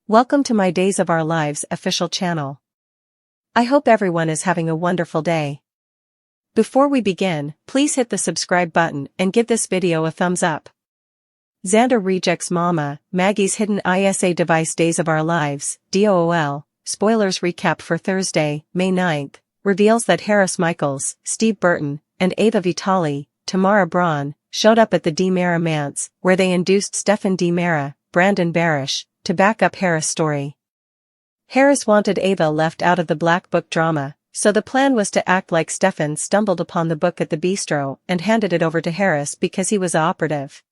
Welcome to my Days of Our Lives official channel. I hope everyone is having a wonderful day. Before we begin, please hit the subscribe button and give this video a thumbs up. Xander rejects Mama, Maggie's hidden ISA device. Days of Our Lives, DOOL, spoilers recap for Thursday, May 9th, reveals that Harris Michaels, Steve Burton, and Ava Vitale, Tamara Braun, showed up at the DiMera manse, where they induced Stefan DiMera, Brandon Barish, to back up Harris' story. Harris wanted Ava left out of the Black Book drama, so the plan was to act like Stefan stumbled upon the book at the bistro and handed it over to Harris because he was the operative.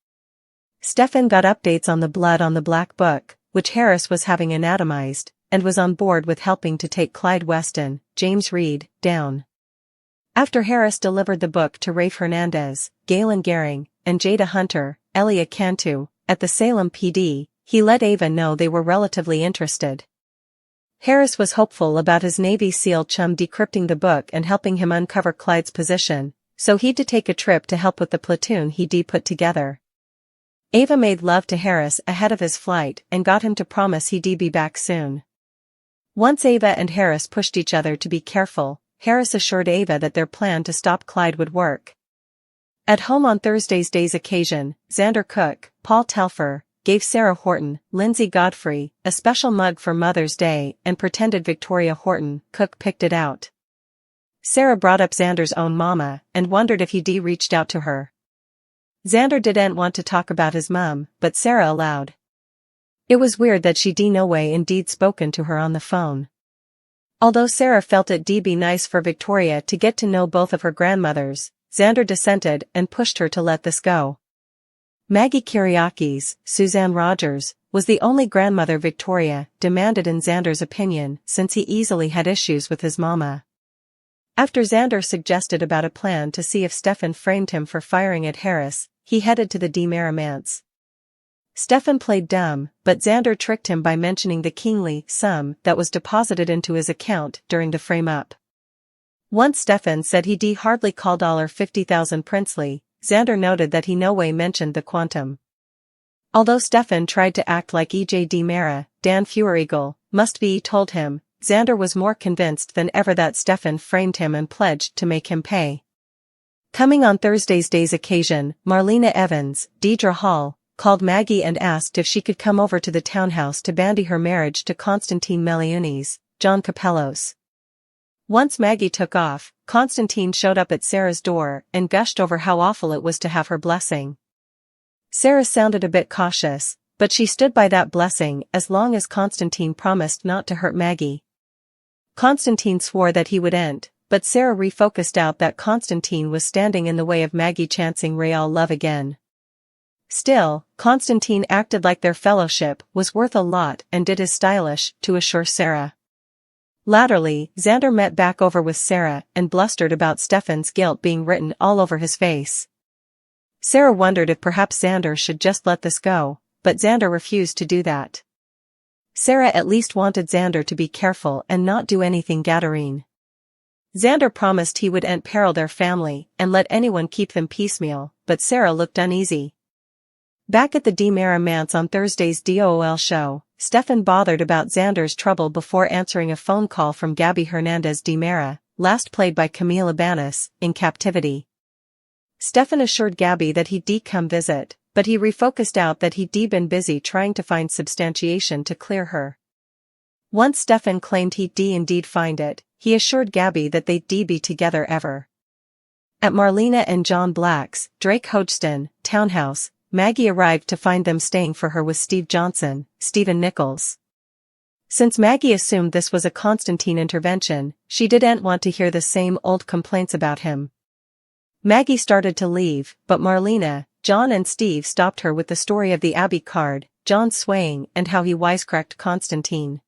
Stefan got updates on the blood on the Black Book, which Harris was having anatomized, and was on board with helping to take Clyde Weston, James Reed, down. After Harris delivered the book to Rafe Hernandez, Galen Gehring, and Jada Hunter, Elia Cantu, at the Salem PD, he let Ava know they were relatively interested. Harris was hopeful about his Navy SEAL chum decrypting the book and helping him uncover Clyde's position, so he'd to take a trip to help with the platoon he'd put together. Ava made love to Harris ahead of his flight and got him to promise he'd be back soon. Once Ava and Harris pushed each other to be careful, Harris assured Ava that their plan to stop Clyde would work. At home on Thursday's day's occasion, Xander Cook, Paul Telfer, gave Sarah Horton, Lindsay Godfrey, a special mug for Mother's Day and pretended Victoria Horton, Cook picked it out. Sarah brought up Xander's own mama and wondered if he'd reached out to her. Xander didn't want to talk about his mum, but Sarah allowed. It was weird that she'd no way indeed spoken to her on the phone. Although Sarah felt it'd be nice for Victoria to get to know both of her grandmothers, Xander dissented and pushed her to let this go. Maggie Kyriakis, Suzanne Rogers, was the only grandmother Victoria demanded in Xander's opinion since he easily had issues with his mama. After Xander suggested about a plan to see if Stefan framed him for firing at Harris, he headed to the DiMera manse. Stefan played dumb, but Xander tricked him by mentioning the kingly sum that was deposited into his account during the frame-up. Once Stefan said he'd hardly call $50,000 princely, Xander noted that he no way mentioned the quantum. Although Stefan tried to act like E.J. DiMera, Dan Feuereagle, must be told him, Xander was more convinced than ever that Stefan framed him and pledged to make him pay. Coming on Thursday's day's occasion, Marlena Evans, Deidre Hall, called Maggie and asked if she could come over to the townhouse to bandy her marriage to Constantine Meliunis, John Capellos. Once Maggie took off, Constantine showed up at Sarah's door and gushed over how awful it was to have her blessing. Sarah sounded a bit cautious, but she stood by that blessing as long as Constantine promised not to hurt Maggie. Constantine swore that he wouldn't, but Sarah refocused out that Constantine was standing in the way of Maggie chancing real love again. Still, Constantine acted like their fellowship was worth a lot and did his stylish to assure Sarah. Latterly, Xander met back over with Sarah and blustered about Stefan's guilt being written all over his face. Sarah wondered if perhaps Xander should just let this go, but Xander refused to do that. Sarah at least wanted Xander to be careful and not do anything Gadarene. Xander promised he wouldn't peril their family and let anyone keep them piecemeal, but Sarah looked uneasy. Back at the DiMera manse on Thursday's DOOL show, Stefan bothered about Xander's trouble before answering a phone call from Gabby Hernandez DiMera, last played by Camille Ibanez, in captivity. Stefan assured Gabby that he'd come visit, but he refocused out that he'd been busy trying to find substantiation to clear her. Once Stefan claimed he'd indeed find it, he assured Gabby that they'd be together ever. At Marlena and John Black's, Drake Hodgson, townhouse, Maggie arrived to find them staying for her with Steve Johnson, Stephen Nichols. Since Maggie assumed this was a Constantine intervention, she didn't want to hear the same old complaints about him. Maggie started to leave, but Marlena, John and Steve stopped her with the story of the Abbey card, John swaying and how he wisecracked Constantine.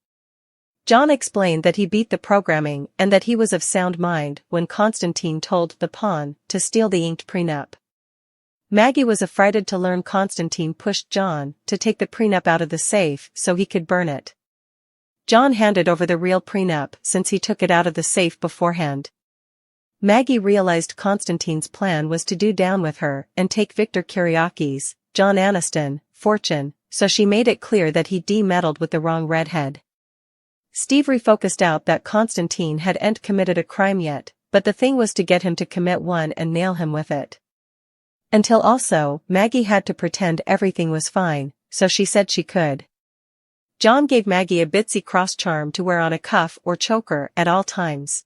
John explained that he beat the programming and that he was of sound mind when Constantine told the pawn to steal the inked prenup. Maggie was affrighted to learn Constantine pushed John to take the prenup out of the safe so he could burn it. John handed over the real prenup since he took it out of the safe beforehand. Maggie realized Constantine's plan was to do down with her and take Victor Kyriakis, John Aniston, fortune, so she made it clear that he meddled with the wrong redhead. Steve refocused out that Constantine hadn't committed a crime yet, but the thing was to get him to commit one and nail him with it. Until also, Maggie had to pretend everything was fine, so she said she could. John gave Maggie a bitsy cross charm to wear on a cuff or choker at all times.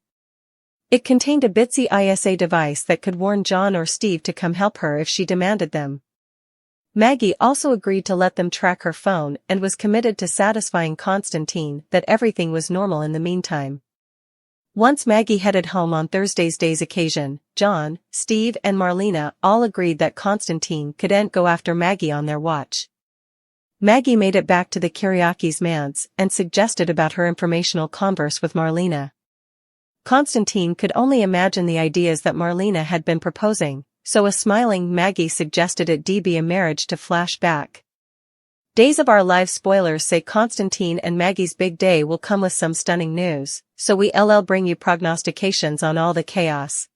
It contained a bitsy ISA device that could warn John or Steve to come help her if she demanded them. Maggie also agreed to let them track her phone and was committed to satisfying Constantine that everything was normal in the meantime. Once Maggie headed home on Thursday's day's occasion, John, Steve and Marlena all agreed that Constantine couldn't go after Maggie on their watch. Maggie made it back to the Kiriaki's manse and suggested about her informational converse with Marlena. Constantine could only imagine the ideas that Marlena had been proposing, so a smiling Maggie suggested it be a marriage to flash back. Days of Our Lives spoilers say Constantine and Maggie's big day will come with some stunning news, so we bring you prognostications on all the chaos.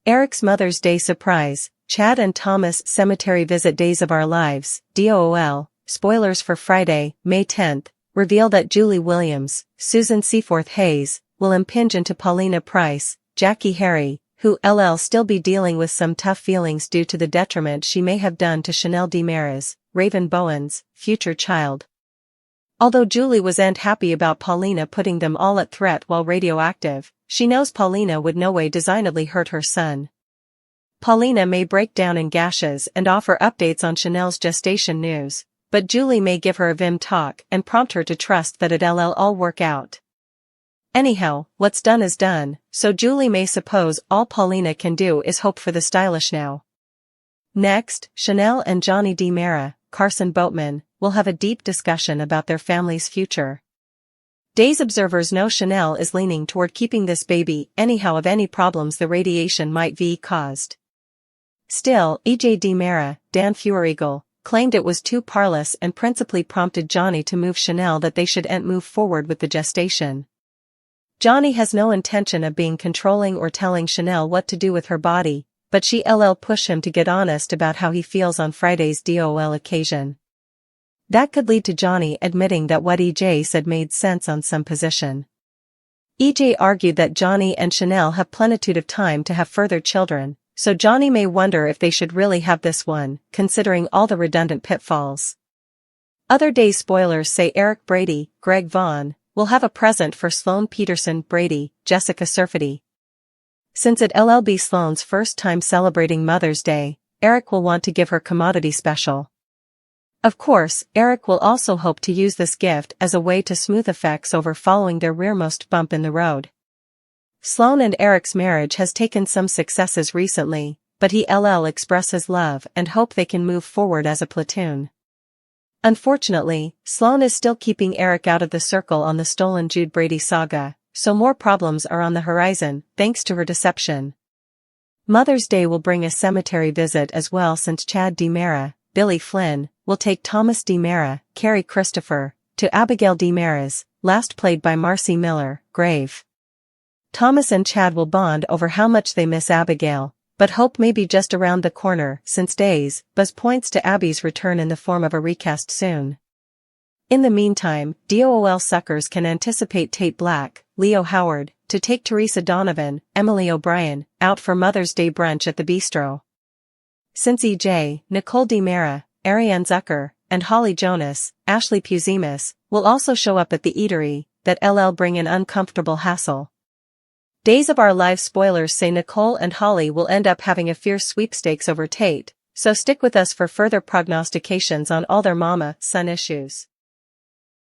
Eric's Mother's Day surprise, Chad and Thomas cemetery visit. Days of Our Lives, DOOL, spoilers for Friday, May 10th, reveal that Julie Williams, Susan Seaforth Hayes, will impinge into Paulina Price, Jackie Harry, who still be dealing with some tough feelings due to the detriment she may have done to Chanel DeMaris, Raven Bowen's future child. Although Julie wasn't happy about Paulina putting them all at threat while radioactive, she knows Paulina would no way designedly hurt her son. Paulina may break down in gashes and offer updates on Chanel's gestation news, but Julie may give her a vim talk and prompt her to trust that it'll all work out. Anyhow, what's done is done, so Julie may suppose all Paulina can do is hope for the stylish now. Next, Chanel and Johnny DeMera, Carson Boatman, will have a deep discussion about their family's future. Days observers know Chanel is leaning toward keeping this baby anyhow of any problems the radiation might be caused. Still, EJ DeMera, Dan Feuereagle, claimed it was too parlous and principally prompted Johnny to move Chanel that they shouldn't move forward with the gestation. Johnny has no intention of being controlling or telling Chanel what to do with her body, but she'll push him to get honest about how he feels on Friday's DOL occasion. That could lead to Johnny admitting that what EJ said made sense on some position. EJ argued that Johnny and Chanel have plenitude of time to have further children, so Johnny may wonder if they should really have this one, considering all the redundant pitfalls. Other day spoilers say Eric Brady, Greg Vaughn, will have a present for Sloane Peterson Brady, Jessica Surfety. Since it'll be Sloane's first time celebrating Mother's Day, Eric will want to give her commodity special. Of course, Eric will also hope to use this gift as a way to smooth effects over following their rearmost bump in the road. Sloane and Eric's marriage has taken some successes recently, but he'll express his love and hope they can move forward as a platoon. Unfortunately, Sloane is still keeping Eric out of the circle on the stolen Jude Brady saga, so more problems are on the horizon, thanks to her deception. Mother's Day will bring a cemetery visit as well, since Chad DeMera, Billy Flynn, will take Thomas DeMera, Carrie Christopher, to Abigail DeMera's, last played by Marcy Miller, grave. Thomas and Chad will bond over how much they miss Abigail, but hope may be just around the corner, since Days Buzz points to Abby's return in the form of a recast soon. In the meantime, DOOL suckers can anticipate Tate Black, Leo Howard, to take Teresa Donovan, Emily O'Brien, out for Mother's Day brunch at the bistro. Since EJ, Nicole DeMera, Ariane Zucker, and Holly Jonas, Ashley Puzimis, will also show up at the eatery, that'll bring an uncomfortable hassle. Days of Our Lives spoilers say Nicole and Holly will end up having a fierce sweepstakes over Tate, so stick with us for further prognostications on all their mama-son issues.